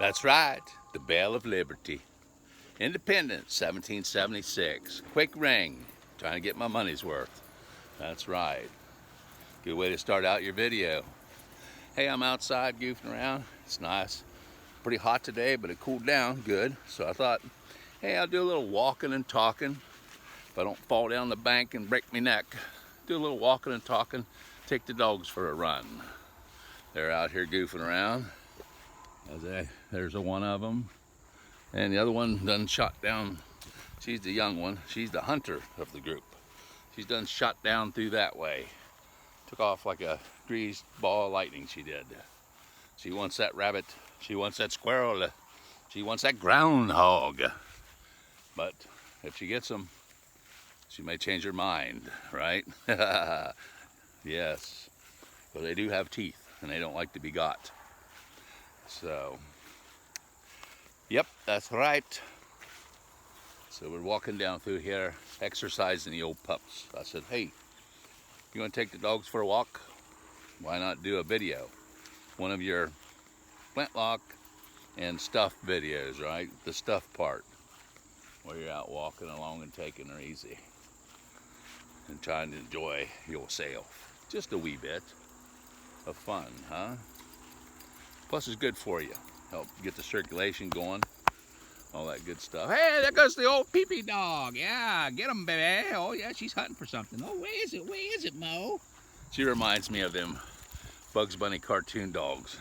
That's right, the Bell of Liberty. Independence, 1776. Quick ring, trying to get my money's worth. That's right. Good way to start out your video. Hey, I'm outside goofing around. It's nice. Pretty hot today, but it cooled down good. So I thought, hey, I'll do a little walking and talking. If I don't fall down the bank and break my neck, do a little walking and talking, take the dogs for a run. They're out here goofing around. There's one of them. And the other one done shot down. She's the young one. She's the hunter of the group. She's done shot down through that way. Took off like a greased ball of lightning, she did. She wants that rabbit. She wants that squirrel. She wants that groundhog. But if she gets them, she may change her mind, right? Yes. But they do have teeth, and they don't like to be got. So, yep, that's right. So we're walking down through here, exercising the old pups. I said, hey, you want to take the dogs for a walk? Why not do a video? One of your flintlock and stuff videos, right? The stuff part, where you're out walking along and taking her easy and trying to enjoy yourself. Just a wee bit of fun, huh? Plus it's good for you. Help get the circulation going, all that good stuff. Hey, there goes the old pee-pee dog. Yeah, get him, baby. Oh yeah, she's hunting for something. Oh, where is it? Where is it, Mo? She reminds me of them Bugs Bunny cartoon dogs.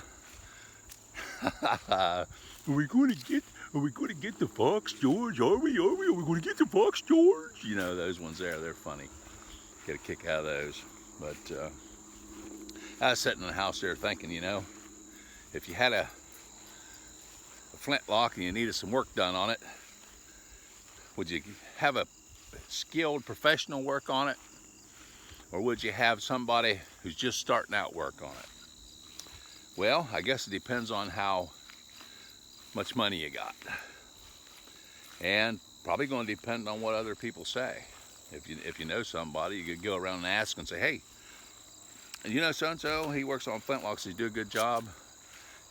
Are we going to get the fox, George? Are we going to get the fox, George? You know, those ones there, they're funny. Get a kick out of those. But I was sitting in the house there thinking, you know, if you had a flintlock and you needed some work done on it, would you have a skilled professional work on it? Or would you have somebody who's just starting out work on it? Well, I guess it depends on how much money you got. And probably going to depend on what other people say. If you know somebody, you could go around and ask and say, hey, you know so-and-so, he works on flintlocks, he do a good job.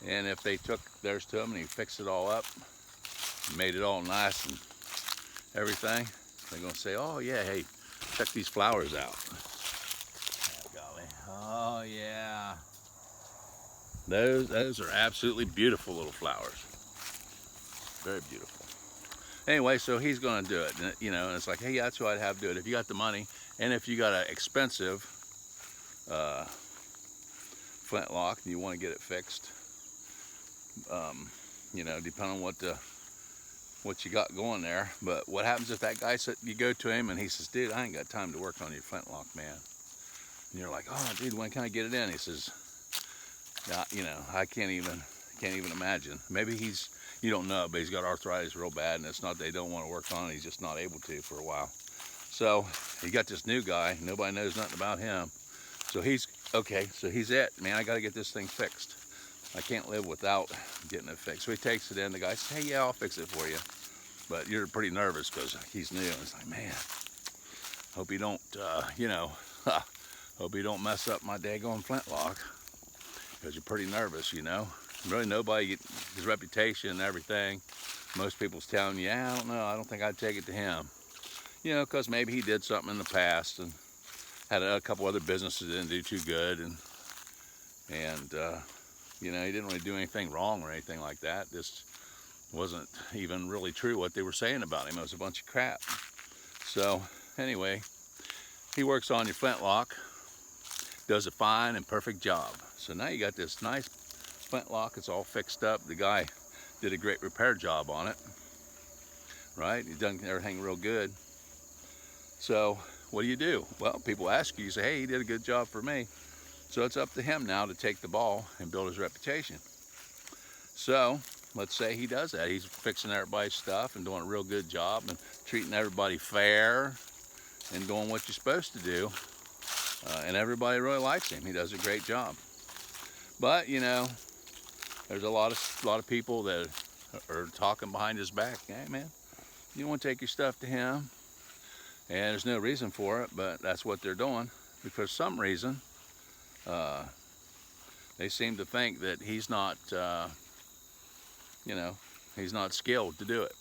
And if they took theirs to him and he fixed it all up, made it all nice and everything, they're going to say, oh yeah, hey, check these flowers out. Oh, golly. Oh yeah. Those are absolutely beautiful little flowers. Very beautiful. Anyway, so he's going to do it, you know, and it's like, hey, that's who I'd have do it. If you got the money, and if you got an expensive flintlock and you want to get it fixed, you know, depending on what you got going there. But what happens if that guy said, you go to him and he says, dude, I ain't got time to work on your flintlock, man. And you're like, oh, dude, when can I get it in? He says, yeah, you know, I can't even imagine. Maybe you don't know, but he's got arthritis real bad, and it's not they don't want to work on it, he's just not able to for a while. So you got this new guy, nobody knows nothing about him. So he's it, man, I got to get this thing fixed. I can't live without getting it fixed. So he takes it in, the guy says, hey, yeah, I'll fix it for you. But you're pretty nervous because he's new. And it's like, man, hope you don't, you know, hope you don't mess up my daggone flintlock. Because you're pretty nervous, you know. Really nobody, his reputation and everything, most people's telling you, yeah, I don't know, I don't think I'd take it to him. You know, because maybe he did something in the past and had a couple other businesses that didn't do too good. And you know, he didn't really do anything wrong or anything like that. This wasn't even really true what they were saying about him. It was a bunch of crap. So anyway, he works on your flintlock, does a fine and perfect job. So now you got this nice flintlock, it's all fixed up. The guy did a great repair job on it, right? He's done everything real good. So what do? Well, people ask you, say, hey, he did a good job for me. So it's up to him now to take the ball and build his reputation. So let's say he does that. He's fixing everybody's stuff and doing a real good job and treating everybody fair and doing what you're supposed to do. And everybody really likes him. He does a great job. But, you know, there's a lot of people that are talking behind his back. Hey, man, you want to take your stuff to him. And there's no reason for it, but that's what they're doing. Because for some reason, they seem to think that he's not you know, he's not skilled to do it.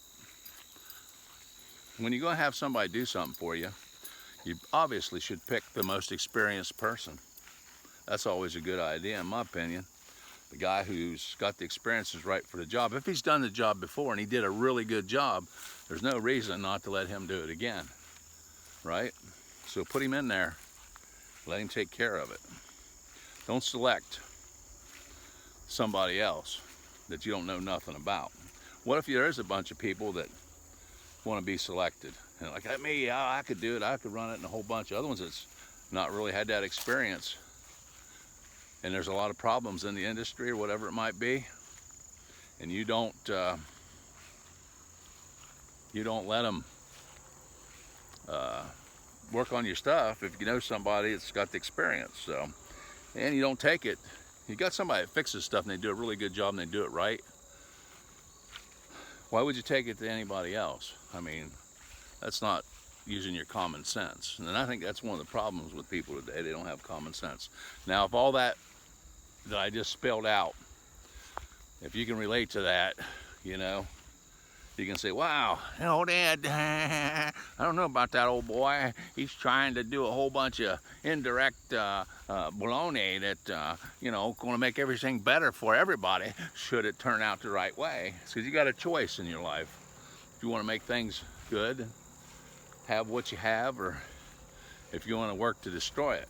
When you're going to have somebody do something for you, you obviously should pick the most experienced person. That's always a good idea, in my opinion. The guy who's got the experience is right for the job. If he's done the job before and he did a really good job, there's no reason not to let him do it again, right? So put him in there, let him take care of it. Don't select somebody else that you don't know nothing about. What if there is a bunch of people that want to be selected? And like me, I could do it, I could run it, and a whole bunch of other ones that's not really had that experience. And there's a lot of problems in the industry or whatever it might be. And you don't let them work on your stuff if you know somebody that's got the experience. So, and you don't take it. You got somebody that fixes stuff and they do a really good job and they do it right. Why would you take it to anybody else? I mean, that's not using your common sense. And I think that's one of the problems with people today. They don't have common sense. Now, if all that I just spelled out, if you can relate to that, you know, you can say, wow, you know, Dad, I don't know about that old boy. He's trying to do a whole bunch of indirect baloney that, you know, going to make everything better for everybody, should it turn out the right way. Because you got a choice in your life. If you want to make things good, have what you have, or if you want to work to destroy it.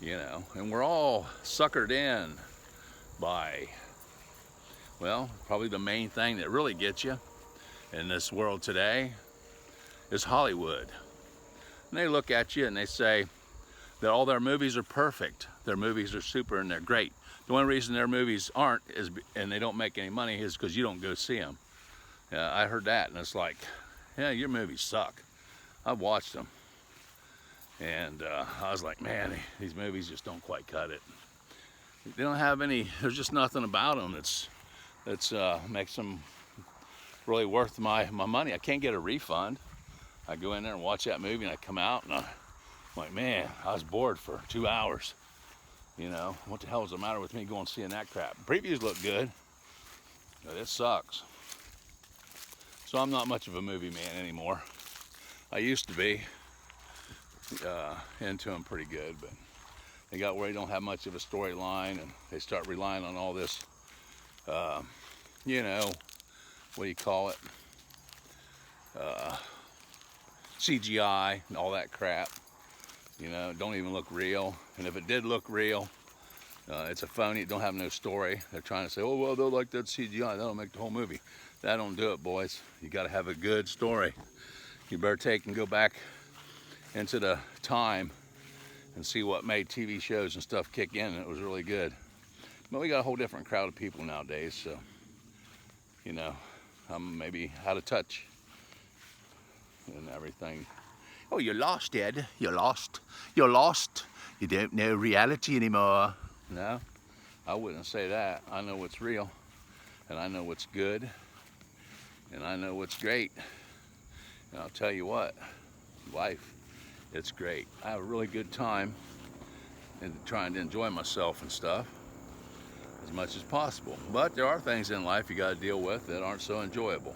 You know, and we're all suckered in by, well, probably the main thing that really gets you in this world today is Hollywood. And they look at you and they say that all their movies are perfect. Their movies are super and they're great. The only reason their movies aren't and they don't make any money is because you don't go see them. I heard that and it's like, yeah, your movies suck. I've watched them. And I was like, man, these movies just don't quite cut it. They don't have any, there's just nothing about them that's makes them really worth my money. I can't get a refund. I go in there and watch that movie and I come out and I'm like, man, I was bored for 2 hours. You know, what the hell is the matter with me going seeing that crap? Previews look good, but it sucks. So I'm not much of a movie man anymore. I used to be. Into them pretty good, but they got where they don't have much of a storyline and they start relying on all this, you know, what do you call it, CGI and all that crap. You know, don't even look real, and if it did look real, it's a phony. It don't have no story. They're trying to say, oh well, they'll like that CGI, that'll make the whole movie. That don't do it, boys. You got to have a good story. You better take and go back into the time and see what made TV shows and stuff kick in, and it was really good. But we got a whole different crowd of people nowadays, so, you know, I'm maybe out of touch and everything. Oh, you're lost, Ed. You're lost. You're lost. You don't know reality anymore. No, I wouldn't say that. I know what's real, and I know what's good, and I know what's great. And I'll tell you what, life, it's great. I have a really good time and trying to enjoy myself and stuff as much as possible. But there are things in life you got to deal with that aren't so enjoyable.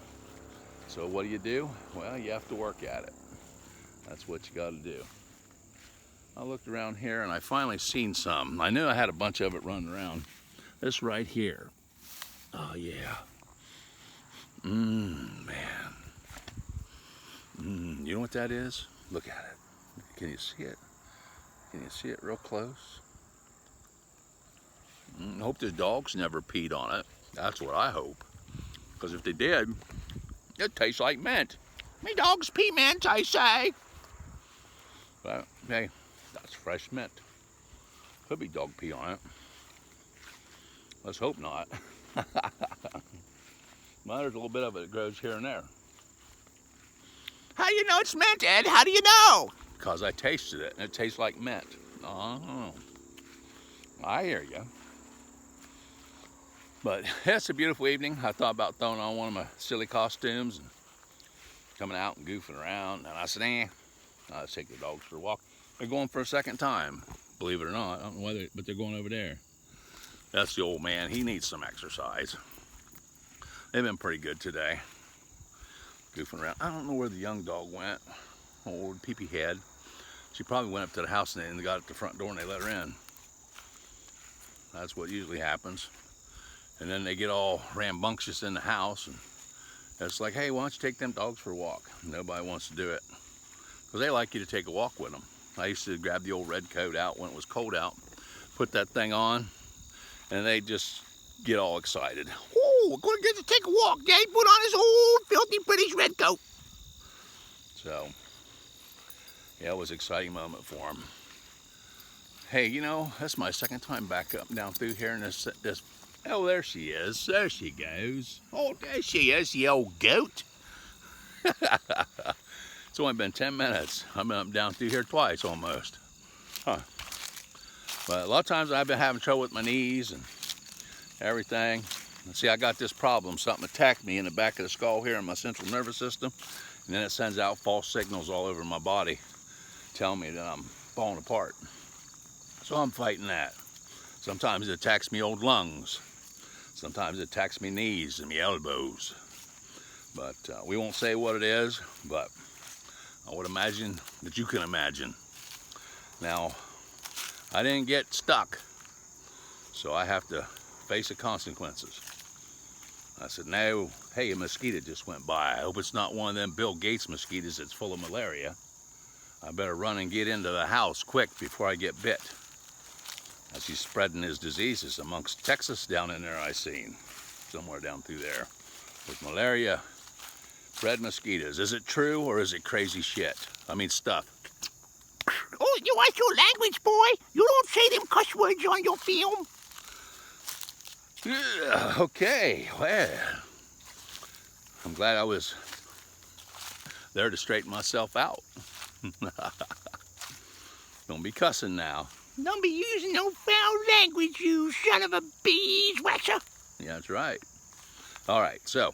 So what do? Well, you have to work at it. That's what you got to do. I looked around here and I finally seen some. I knew I had a bunch of it running around. This right here. Oh yeah. Man. You know what that is? Look at it. Can you see it? Can you see it real close? I hope the dogs never peed on it. That's what I hope. Because if they did, it tastes like mint. Me dogs pee mint, I say. But hey, that's fresh mint. Could be dog pee on it. Let's hope not. Well, there's a little bit of it that grows here and there. How do you know it's mint, Ed? How do you know? Because I tasted it, and it tastes like mint. Oh, I hear you. But yeah, it's a beautiful evening. I thought about throwing on one of my silly costumes and coming out and goofing around. And I said, I'll take the dogs for a walk. They're going for a second time, believe it or not. I don't know whether, but they're going over there. That's the old man. He needs some exercise. they've been pretty good today. Goofing around. I don't know where the young dog went. Old Pee-Pee Head. She probably went up to the house and they got at the front door and they let her in. That's what usually happens. And then they get all rambunctious in the house, and it's like, hey, why don't you take them dogs for a walk? Nobody wants to do it because they like you to take a walk with them. I used to grab the old red coat out when it was cold out, put that thing on, and they just get all excited. Oh, we're going to get to take a walk. Daddy put on his old filthy British red coat. So, yeah, it was an exciting moment for him. Hey, you know, that's my second time back up and down through here, and this oh, there she is. There she goes. Oh, there she is, the old goat. It's only been 10 minutes. I've been up and down through here twice almost. Huh. But a lot of times I've been having trouble with my knees and everything. And see, I got this problem. Something attacked me in the back of the skull here in my central nervous system. And then it sends out false signals all over my body telling me that I'm falling apart. So I'm fighting that. Sometimes it attacks me old lungs. Sometimes it attacks me knees and me elbows. But we won't say what it is, but I would imagine that you can imagine. Now, I didn't get stuck, so I have to face the consequences. I said, no, hey, a mosquito just went by. I hope it's not one of them Bill Gates mosquitoes that's full of malaria. I better run and get into the house quick before I get bit. As he's spreading his diseases amongst Texas down in there, I seen. Somewhere down through there. With malaria, bred mosquitoes. Is it true or is it crazy shit? I mean stuff. Oh, you watch your language, boy. You don't say them cuss words on your film. Okay, well. I'm glad I was there to straighten myself out. Don't be cussing now. Don't be using no foul language, you son of a beeswaxer. Yeah, that's right. All right, so.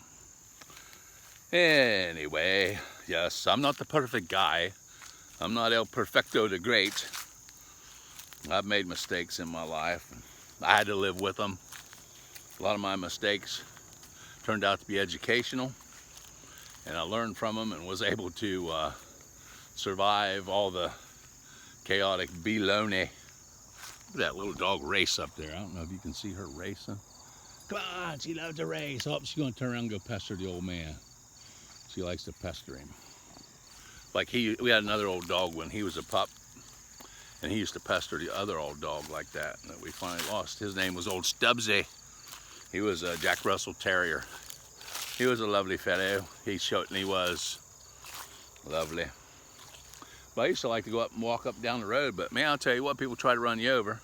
Anyway, yes, I'm not the perfect guy. I'm not El Perfecto the Great. I've made mistakes in my life. I had to live with them. A lot of my mistakes turned out to be educational, and I learned from them and was able to survive all the chaotic baloney. Look at that little dog race up there. I don't know if you can see her racing. Come on, she loves to race. Oh, she's going to turn around and go pester the old man. She likes to pester him. Like we had another old dog when he was a pup, and he used to pester the other old dog like that we finally lost. His name was Old Stubbsy. He was a Jack Russell Terrier. He was a lovely fellow. He certainly was lovely. But I used to like to go up and walk up and down the road, but man, I'll tell you what, people try to run you over.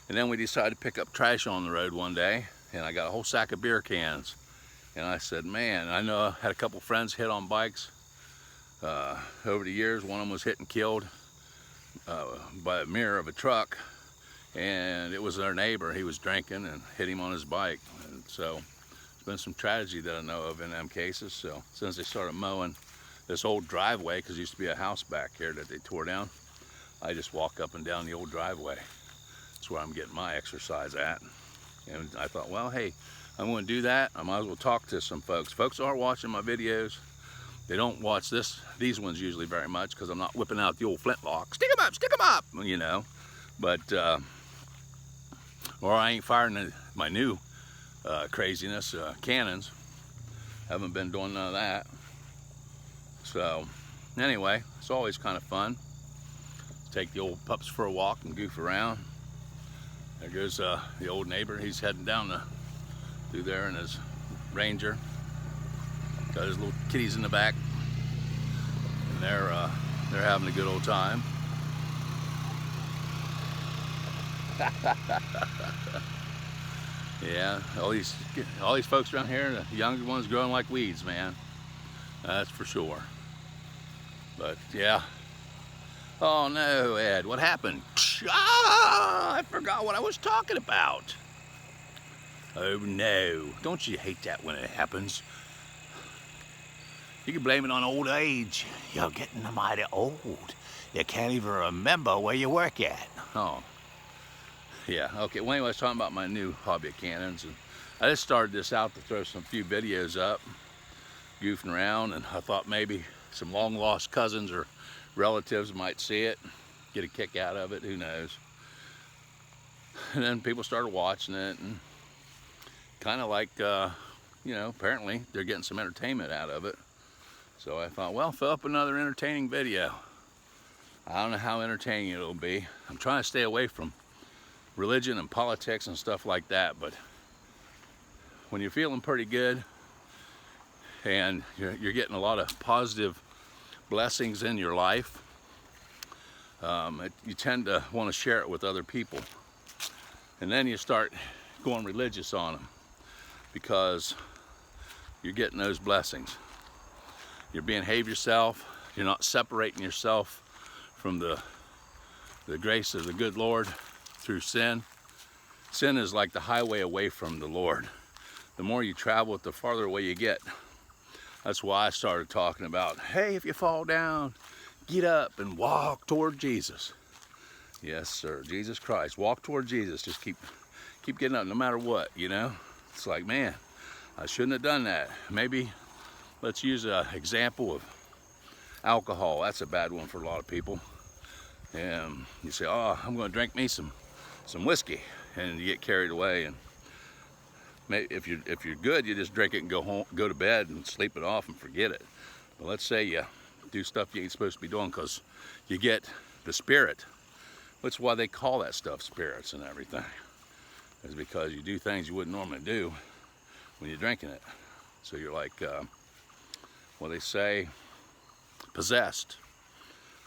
And then we decided to pick up trash on the road one day, and I got a whole sack of beer cans. And I said, man, I know I had a couple friends hit on bikes over the years. One of them was hit and killed by a mirror of a truck, and it was their neighbor. He was drinking and hit him on his bike. And so there's been some tragedy that I know of in them cases. So since they started mowing this old driveway, because there used to be a house back here that they tore down, I just walk up and down the old driveway. That's where I'm getting my exercise at. And I thought, well, hey, I'm going to do that. I might as well talk to some folks. Folks are watching my videos. They don't watch these ones usually very much because I'm not whipping out the old flintlock. Stick 'em up, you know. But, or I ain't firing my new craziness, cannons. Haven't been doing none of that. So, anyway, it's always kind of fun. Take the old pups for a walk and goof around. There goes the old neighbor. He's heading down through there in his Ranger. Got his little kitties in the back, and they're having a good old time. Yeah, all these folks around here, the younger ones growing like weeds, man. That's for sure. But yeah. Oh no, Ed, what happened? Ah, I forgot what I was talking about. Oh no, don't you hate that when it happens? You can blame it on old age. You're getting mighty old. You can't even remember where you work at. Oh, yeah, okay. Well, anyway, I was talking about my new hobby of cannons, and I just started this out to throw some few videos up, goofing around, and I thought maybe some long lost cousins or relatives might see it, get a kick out of it, who knows. And then people started watching it, and kind of like, you know, apparently they're getting some entertainment out of it. So I thought, well, fill up another entertaining video. I don't know how entertaining it'll be. I'm trying to stay away from religion and politics and stuff like that, but when you're feeling pretty good and you're getting a lot of positive blessings in your life, you tend to want to share it with other people. And then you start going religious on them because you're getting those blessings. You're behaving yourself. You're not separating yourself from the grace of the good Lord through sin. Sin is like the highway away from the Lord. The more you travel it, the farther away you get. That's why I started talking about, hey, if you fall down, get up and walk toward Jesus. Yes, sir, Jesus Christ. Walk toward Jesus. Just keep getting up no matter what, you know? It's like, man, I shouldn't have done that. Maybe let's use an example of alcohol. That's a bad one for a lot of people. And you say, oh, I'm going to drink me some whiskey, and you get carried away. And maybe if you're good, you just drink it and go home, go to bed and sleep it off and forget it. But let's say you do stuff you ain't supposed to be doing because you get the spirit. That's why they call that stuff spirits and everything. Is because you do things you wouldn't normally do when you're drinking it. So you're like, what they say, possessed.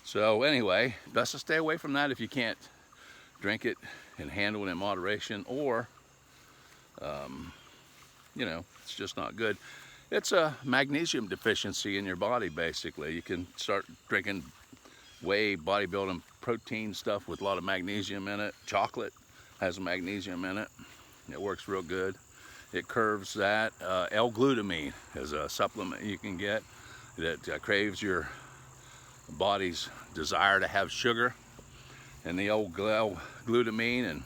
So anyway, best to stay away from that if you can't drink it and handle it in moderation, or, you know, it's just not good. It's a magnesium deficiency in your body, basically. You can start drinking whey, bodybuilding, protein stuff with a lot of magnesium in it. Chocolate has magnesium in it. It works real good. It curves that. L-glutamine is a supplement you can get that craves your body's desire to have sugar. And the old L-glutamine and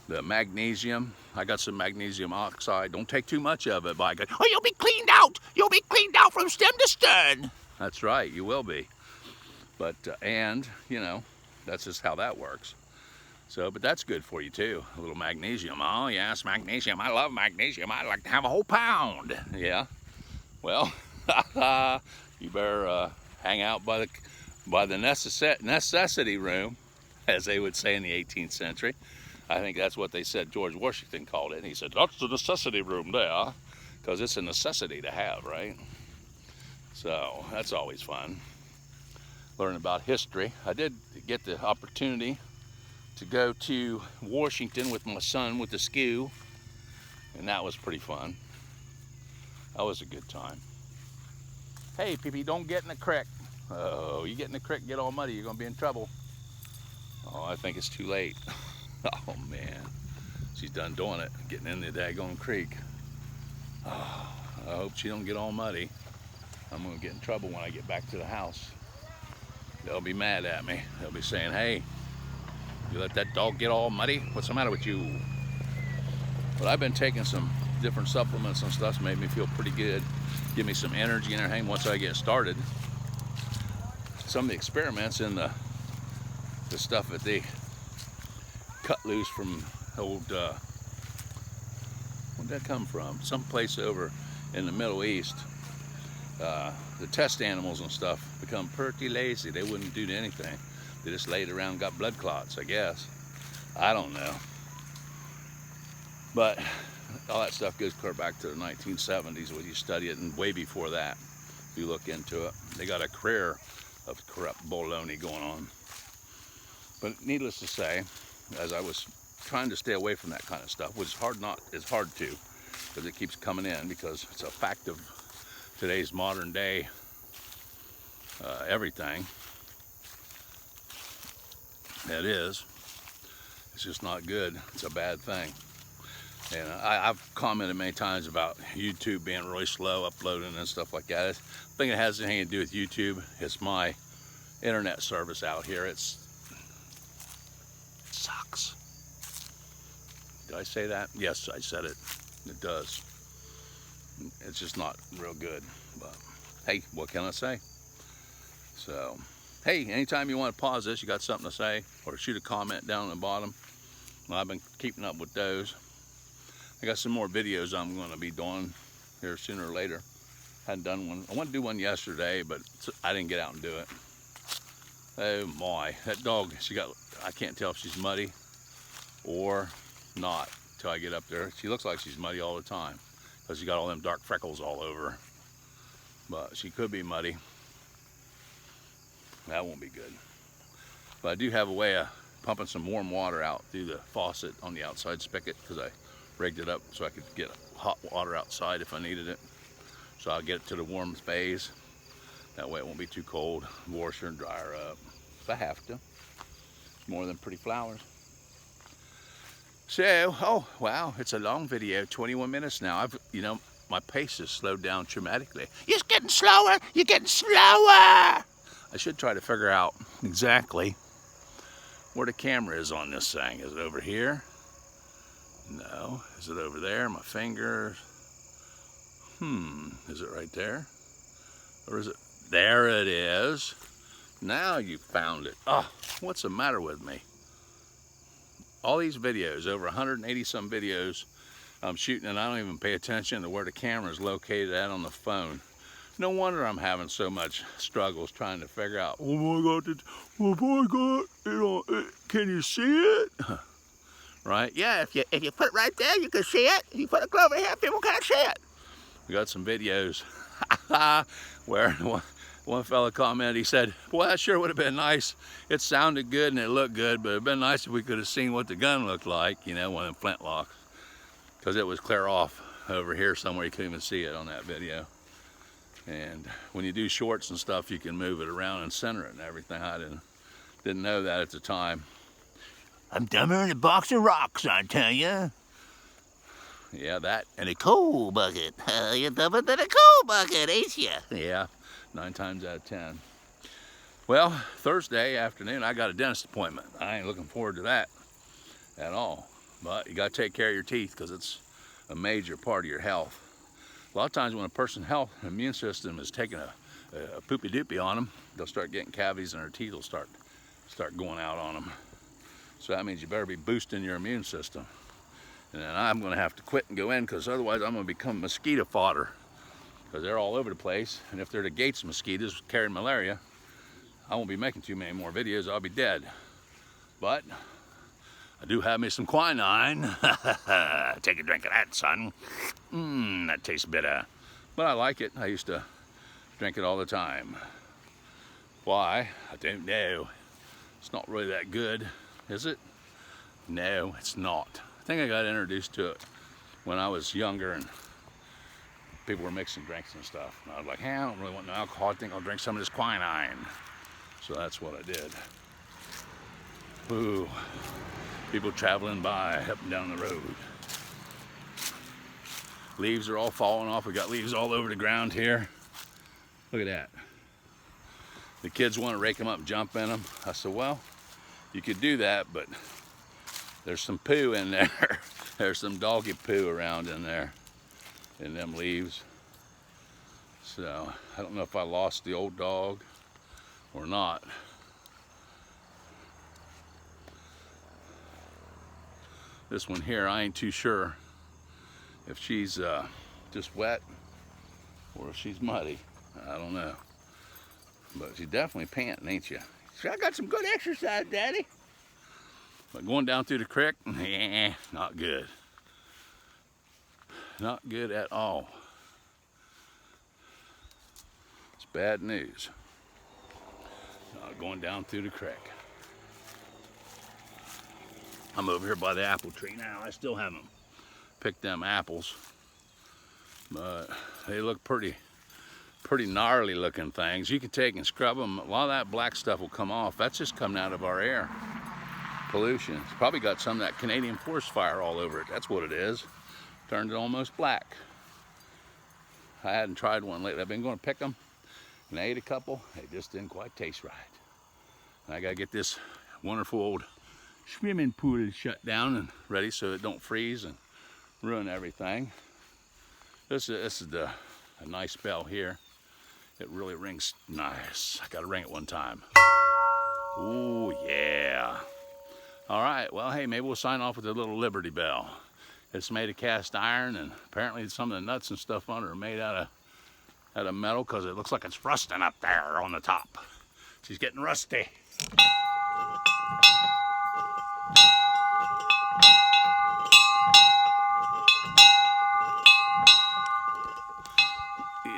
the magnesium. I got some magnesium oxide. Don't take too much of it, by God. Or you'll be cleaned out. You'll be cleaned out from stem to stern. That's right, you will be. But, and, you know, that's just how that works. So, but that's good for you too, a little magnesium. Oh yes, magnesium, I love magnesium. I'd like to have a whole pound. Yeah, well, you better hang out by the necessity room, as they would say in the 18th century. I think that's what they said George Washington called it. And he said, that's the necessity room there, because it's a necessity to have, right? So that's always fun. Learn about history. I did get the opportunity to go to Washington with my son with the SKU, and that was pretty fun. That was a good time. Hey, Pee-Pee, don't get in the creek. Oh, you get in the creek, get all muddy, you're gonna be in trouble. Oh, I think it's too late. Oh man, she's done doing it, getting in the daggone creek. Oh, I hope she don't get all muddy. I'm gonna get in trouble when I get back to the house. They'll be mad at me. They'll be saying, hey, you let that dog get all muddy? What's the matter with you? But I've been taking some different supplements and stuff, made me feel pretty good. Give me some energy and everything once I get started. Some of the experiments in the stuff that they cut loose from old, where'd that come from? Some place over in the Middle East. The test animals and stuff become pretty lazy. They wouldn't do anything. They just laid around and got blood clots, I guess. I don't know. But all that stuff goes clear back to the 1970s when you study it, and way before that, if you look into it. They got a career of corrupt baloney going on. But needless to say, as I was trying to stay away from that kind of stuff, which is hard to, because it keeps coming in, because it's a fact of today's modern day everything. It is. It's just not good. It's a bad thing. And I've commented many times about YouTube being really slow uploading and stuff like that. I think it has anything to do with YouTube. It's my internet service out here. It sucks. Did I say that? Yes, I said it. It does. It's just not real good. But hey, what can I say? So, hey, anytime you want to pause this, you got something to say, or shoot a comment down at the bottom. Well, I've been keeping up with those. I got some more videos I'm going to be doing here sooner or later. Hadn't done one. I wanted to do one yesterday, but I didn't get out and do it. Oh my, that dog, I can't tell if she's muddy or not till I get up there. She looks like she's muddy all the time because she got all them dark freckles all over her. But she could be muddy. That won't be good. But I do have a way of pumping some warm water out through the faucet on the outside spigot because I rigged it up so I could get hot water outside if I needed it. So I'll get it to the warm phase. That way it won't be too cold. Wash her and dry her up if I have to. It's more than pretty flowers. So, oh wow, it's a long video, 21 minutes now. My pace has slowed down dramatically. You're getting slower. You're getting slower. I should try to figure out exactly where the camera is on this thing. Is it over here? No. Is it over there? My fingers. Is it right there? Or is it? There it is. Now you found it. Oh, what's the matter with me? All these videos, over 180 some videos I'm shooting, and I don't even pay attention to where the camera is located at on the phone. No wonder I'm having so much struggles trying to figure out, oh my God, can you see it? Right? Yeah, if you put it right there, you can see it. If you put it closer here, people can't see it. We got some videos where one fella commented, he said, well, that sure would have been nice. It sounded good and it looked good, but it'd been nice if we could have seen what the gun looked like, one of them flintlocks. Because it was clear off over here somewhere. You couldn't even see it on that video. And when you do shorts and stuff, you can move it around and center it and everything. I didn't know that at the time. I'm dumber than a box of rocks, I tell you. Yeah, that. And a coal bucket. You're dumber than a coal bucket, ain't you? Yeah, 9 times out of 10. Well, Thursday afternoon, I got a dentist appointment. I ain't looking forward to that at all. But you got to take care of your teeth because it's a major part of your health. A lot of times when a person's immune system is taking a poopy doopy on them, they'll start getting cavities and their teeth will start going out on them. So that means you better be boosting your immune system. And then I'm going to have to quit and go in because otherwise I'm going to become mosquito fodder because they're all over the place. And if they're the Gates mosquitoes carrying malaria, I won't be making too many more videos. I'll be dead. But I do have me some quinine. Take a drink of that, son. That tastes bitter. But I like it. I used to drink it all the time. Why? I don't know. It's not really that good, is it? No, it's not. I think I got introduced to it when I was younger and people were mixing drinks and stuff. And I was like, hey, I don't really want no alcohol. I think I'll drink some of this quinine. So that's what I did. Ooh, people traveling by up and down the road. Leaves are all falling off. We got leaves all over the ground here. Look at that. The kids want to rake them up and jump in them. I said, well, you could do that, but there's some poo in there. There's some doggy poo around in there, in them leaves. So I don't know if I lost the old dog or not. This one here, I ain't too sure if she's just wet or if she's muddy. I don't know. But she's definitely panting, ain't you? Sure, I got some good exercise, Daddy. But going down through the creek, not good. Not good at all. It's bad news. Going down through the creek. I'm over here by the apple tree now. I still haven't picked them apples, but they look pretty gnarly looking things. You can take and scrub them. A lot of that black stuff will come off. That's just coming out of our air. Pollution. It's probably got some of that Canadian forest fire all over it. That's what it is. Turned it almost black. I hadn't tried one lately. I've been going to pick them, and I ate a couple. They just didn't quite taste right. And I got to get this wonderful old swimming pool shut down and ready so it don't freeze and ruin everything. This is a nice bell here. It really rings nice. I gotta ring it one time. Ooh, yeah. All right, well, hey, maybe we'll sign off with a little Liberty Bell. It's made of cast iron, and apparently some of the nuts and stuff on it are made out of metal, because it looks like it's rusting up there on the top. She's getting rusty.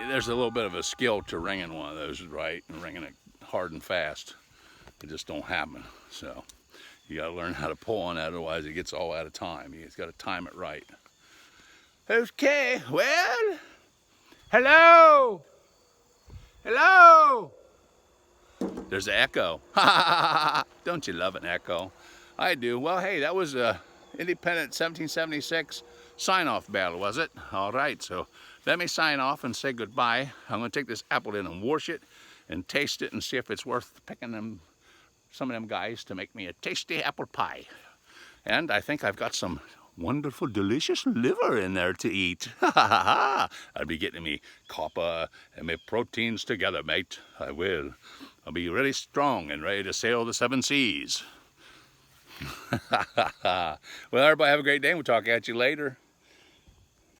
There's a little bit of a skill to ringing one of those right, and ringing it hard and fast. It just don't happen. So you gotta learn how to pull on that, otherwise it gets all out of time. You just gotta time it right. Okay, well, hello, hello. There's an echo. Don't you love an echo? I do. Well, hey, that was a Independent 1776 sign-off battle, was it? All right, so let me sign off and say goodbye. I'm gonna take this apple in and wash it and taste it and see if it's worth picking some of them guys to make me a tasty apple pie. And I think I've got some wonderful, delicious liver in there to eat. I'll be getting me copper and my proteins together, mate. I will. I'll be really strong and ready to sail the 7 seas. Well, everybody have a great day. We'll talk at you later.